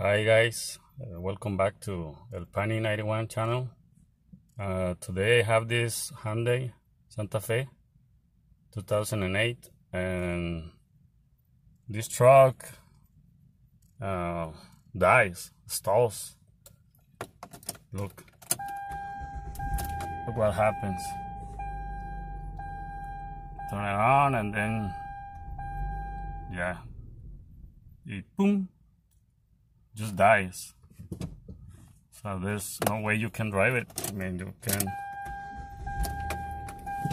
Hi guys, welcome back to El Pani 91 channel. Today I have this Hyundai Santa Fe 2008, and this truck stalls. Look what happens. Turn it on and then it boom, just dies. So there's no way you can drive it. I mean, you can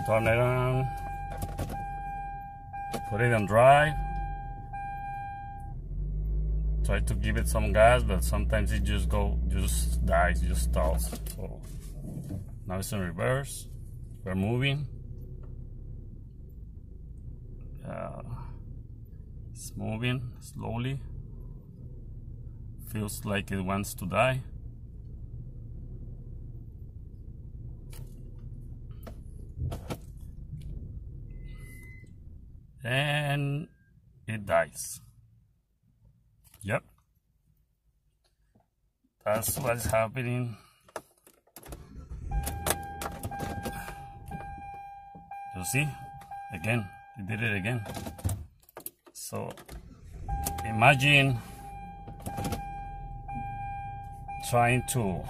turn it on, put it on drive, try to give it some gas, but sometimes it just dies, just stalls. So now it's in reverse. We're moving. It's moving slowly. Feels like it wants to die. And it dies. Yep. That's what's happening. You see? Again, it did it again. So imagine trying to,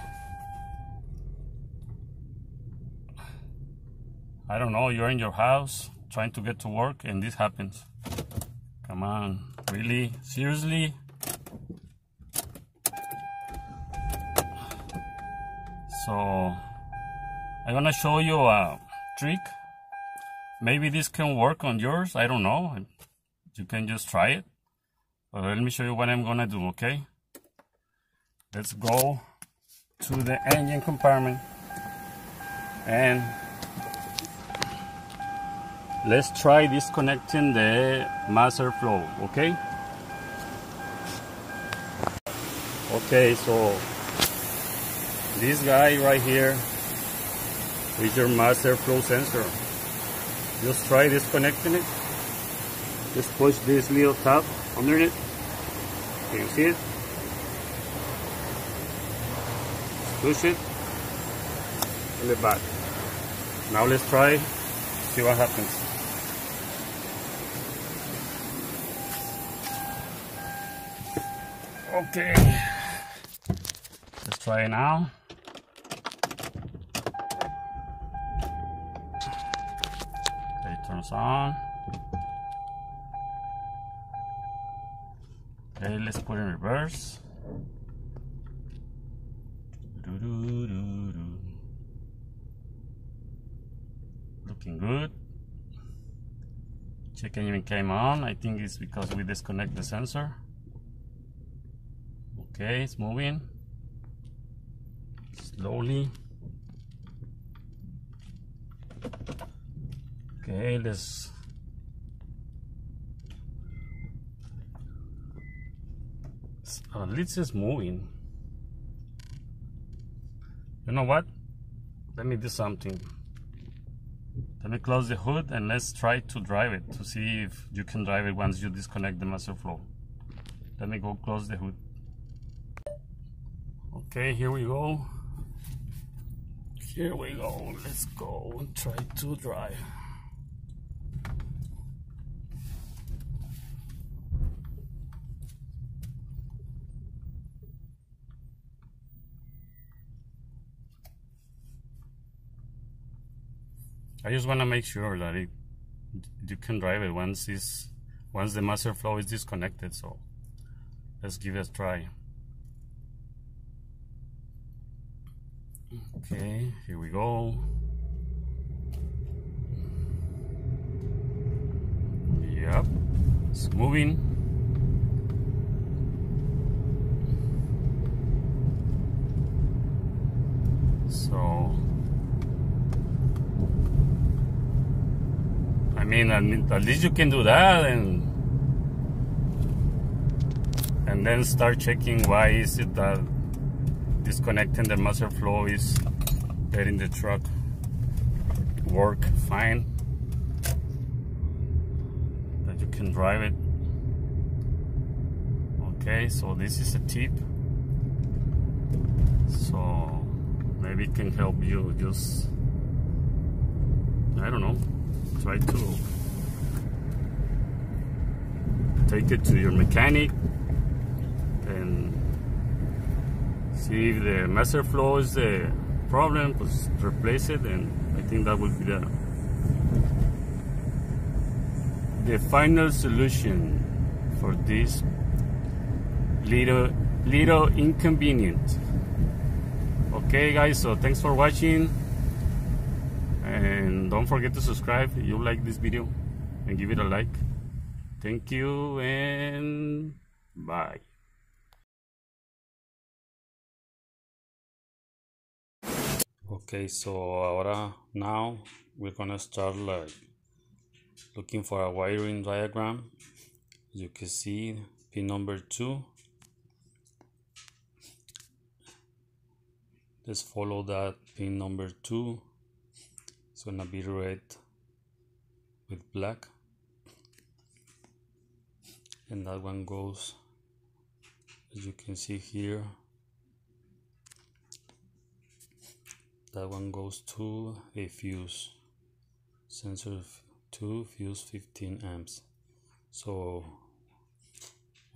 I don't know, you're in your house trying to get to work and this happens. Come on, really? Seriously? So I'm gonna show you a trick. Maybe this can work on yours, I don't know. You can just try it. But let me show you what I'm gonna do, okay? Let's go to the engine compartment and let's try disconnecting the master flow, okay? Okay, so this guy right here is your master flow sensor. Just try disconnecting it. Just push this little tab under it. Can you see it? Push it, pull it back. Now let's try, see what happens. Okay, let's try it now. Okay, it turns on. Okay, let's put it in reverse. Looking good. Check engine came on. I think it's because we disconnect the sensor. Okay, it's moving slowly. Okay, let's at least it's moving. You know what? Let me do something. Let me close the hood and let's try to drive it to see if you can drive it once you disconnect the master flow. Let me go close the hood. Okay, here we go. Here we go. Let's go and try to drive. I just want to make sure that you can drive it once the master flow is disconnected. So let's give it a try. Okay, here we go. Yep, it's moving. So I mean, at least you can do that and then start checking why is it that disconnecting the master flow is letting the truck work fine, that you can drive it. Okay, so this is a tip, so maybe it can help you. Just, I don't know, try to take it to your mechanic and see if the master flow is the problem, just replace it, and I think that will be the final solution for this little inconvenient. Okay guys, so thanks for watching, and don't forget to subscribe if you like this video and give it a like. Thank you and bye. Okay, so now we're gonna start like looking for a wiring diagram. You can see pin number 2. Let's follow that pin number 2. It's gonna be red with black, and that one goes, as you can see here, that one goes to a fuse, sensor 2, fuse 15 amps. So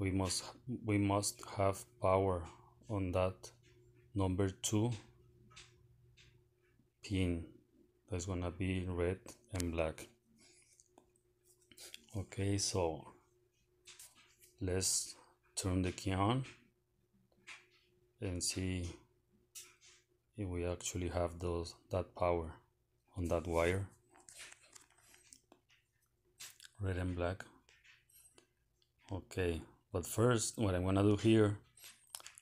we must have power on that number 2 pin. That's gonna be red and black. Okay, so let's turn the key on and see if we actually have that power on that wire, red and black. Okay, but first what I'm gonna do here,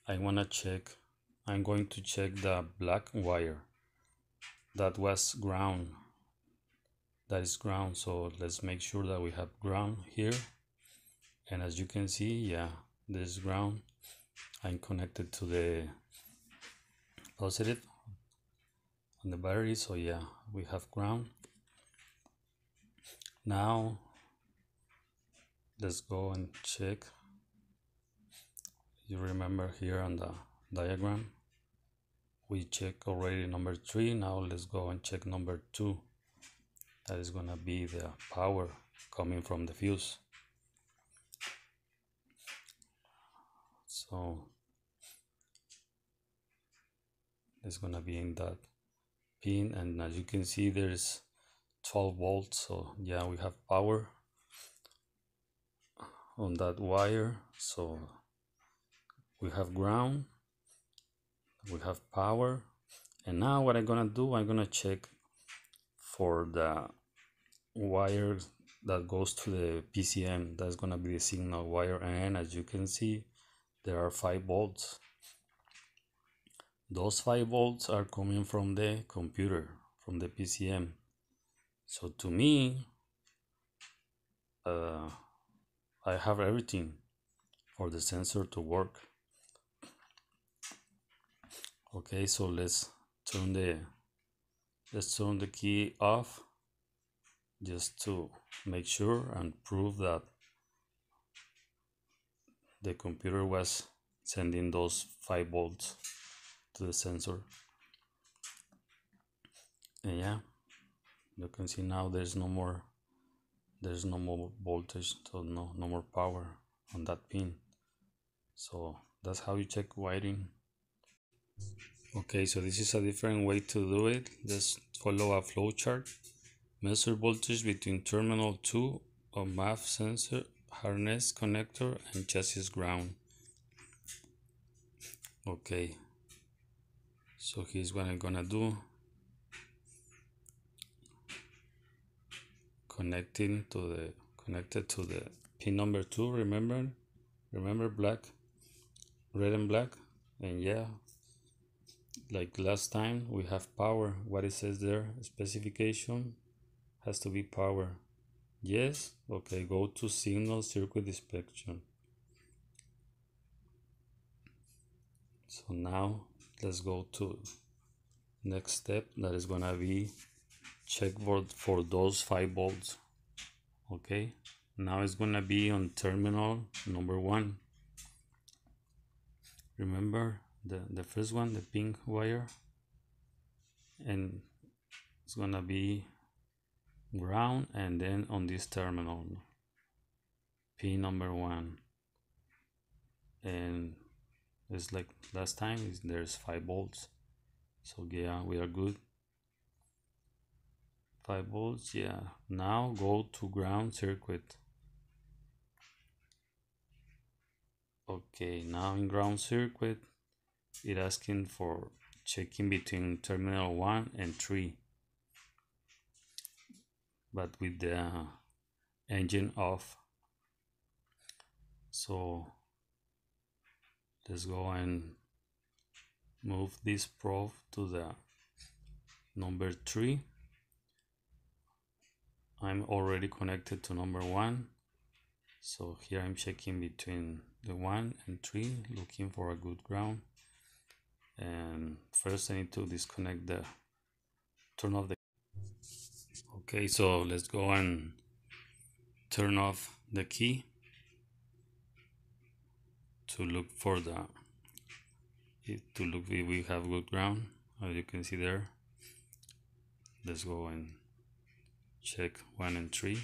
I'm going to check the black wire. That was ground. That is ground, so let's make sure that we have ground here. And as you can see, yeah, this ground. I'm connected to the positive on the battery, so yeah, we have ground. Now let's go and check. You remember here on the diagram we check already number 3. Now let's go and check number 2. That is gonna be the power coming from the fuse. So it's gonna be in that pin, and as you can see there's 12 volts, so yeah, we have power on that wire. So we have ground, we have power, and now what I'm gonna do, I'm gonna check for the wire that goes to the PCM. That's gonna be the signal wire, and as you can see there are 5 volts. Those 5 volts are coming from the computer, from the PCM. So to me, I have everything for the sensor to work. Okay, so let's turn the key off, just to make sure and prove that the computer was sending those 5 volts to the sensor. And yeah, you can see now there's no more voltage, so no more power on that pin. So that's how you check wiring. Okay, so this is a different way to do it. Let's follow a flow chart. Measure voltage between terminal 2 of MAF sensor, harness connector, and chassis ground. Okay, so here's what I'm gonna do. Connected to the pin number 2. Remember black, red and black, and yeah, like last time we have power. What it says there, specification has to be power. Yes. Okay, go to signal circuit inspection. So now let's go to next step, that is gonna be check for those 5 volts. Okay, now it's gonna be on terminal number 1. Remember the first one, the pink wire, and it's gonna be ground, and then on this terminal pin number 1, and it's like last time, there's 5 volts, so yeah, we are good. 5 volts, yeah. Now go to ground circuit. Okay, now in ground circuit, it asking for checking between terminal 1 and 3, but with the engine off. So let's go and move this probe to the number 3. I'm already connected to number 1, so here I'm checking between the 1 and 3, looking for a good ground. And first I need to disconnect the turn off the. Okay, so let's go and turn off the key to look for if we have good ground, as you can see there. Let's go and check 1 and 3.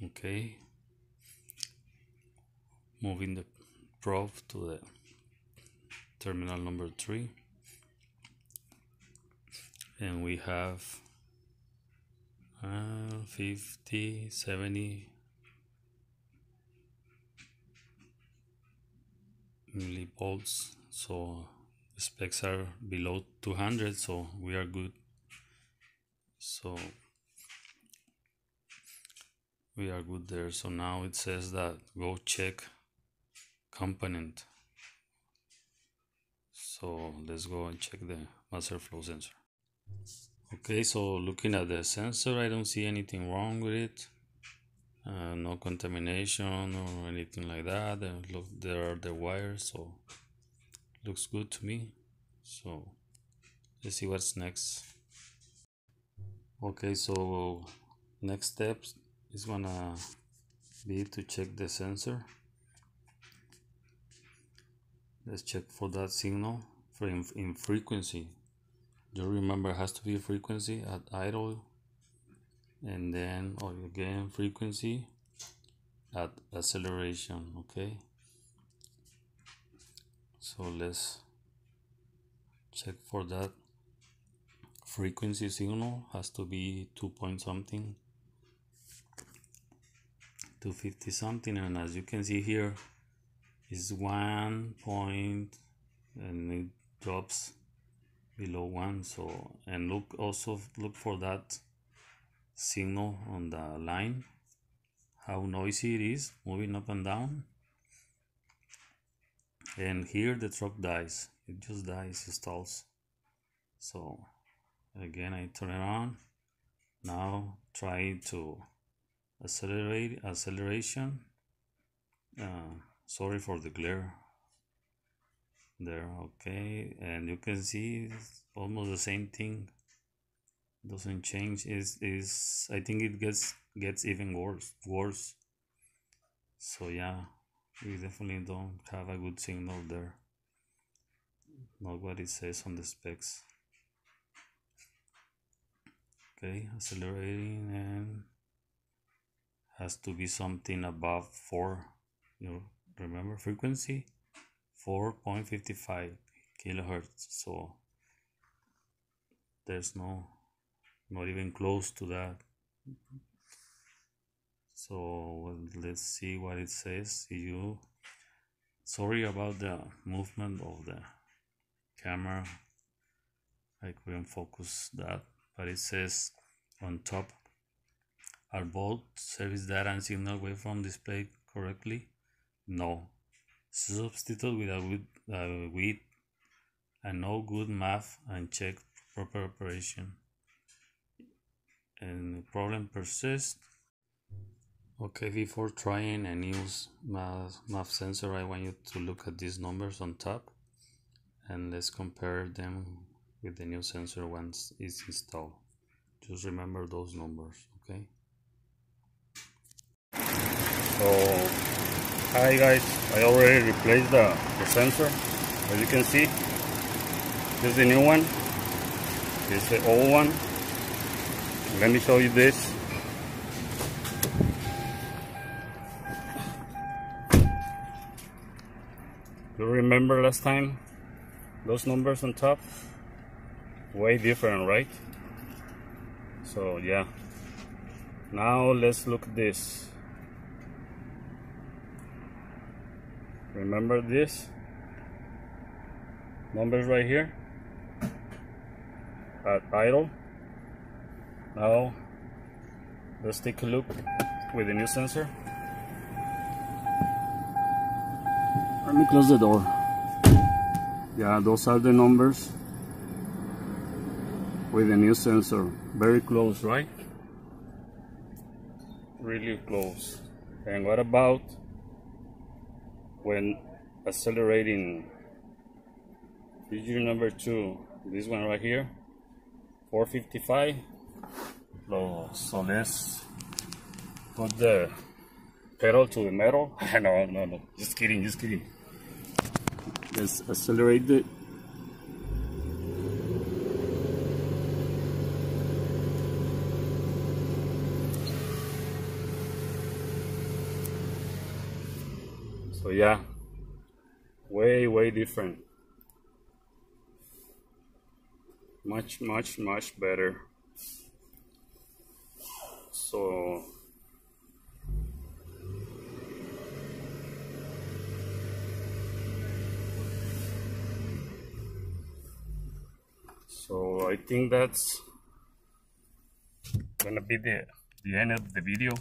Okay, moving the probe to the terminal number 3, and we have 50, 70 millivolts, so the specs are below 200, so we are good. So we are good there. So now it says that go check component. So let's go and check the master flow sensor. Okay, so looking at the sensor, I don't see anything wrong with it. No contamination or anything like that. Look, there are the wires, so looks good to me. So let's see what's next. Okay, so next steps is gonna be to check the sensor. Let's check for that signal in frequency. You remember, it has to be frequency at idle, and then again frequency at acceleration. Okay, so let's check for that. Frequency signal has to be 2 point something, 250 something, and as you can see here is 1 point, and it drops below 1. So, and look for that signal on the line, how noisy it is, moving up and down. And here the truck dies, it just dies, it stalls. So again I turn it on. Now try to acceleration. Sorry for the glare there. Okay, and you can see it's almost the same thing, doesn't change. Is I think it gets even worse. So yeah, we definitely don't have a good signal there, not what it says on the specs. Okay, accelerating, and has to be something above 4. You remember frequency 4.55 kilohertz, so there's not even close to that. So let's see what it says. Sorry about the movement of the camera, I couldn't focus that, but it says on top, are both service data and signal waveform displayed correctly? No. Substitute with a no good math and check proper operation. And the problem persists. Okay, before trying a new math sensor, I want you to look at these numbers on top, and let's compare them with the new sensor once it's installed. Just remember those numbers, okay? So Hi guys, I already replaced the sensor. As you can see, this is the new one. This is the old one. Let me show you this. You remember last time? Those numbers on top? Way different, right? So yeah. Now let's look at this. Remember this? Numbers right here at idle. Now let's take a look with the new sensor. Let me close the door. Yeah, those are the numbers with the new sensor. Very close, right? Really close. And what about when accelerating? Figure number 2, this one right here, 455. So let's put the pedal to the metal. No, just kidding. Let's accelerate it. So yeah, way different. Much better. So I think that's gonna be the end of the video.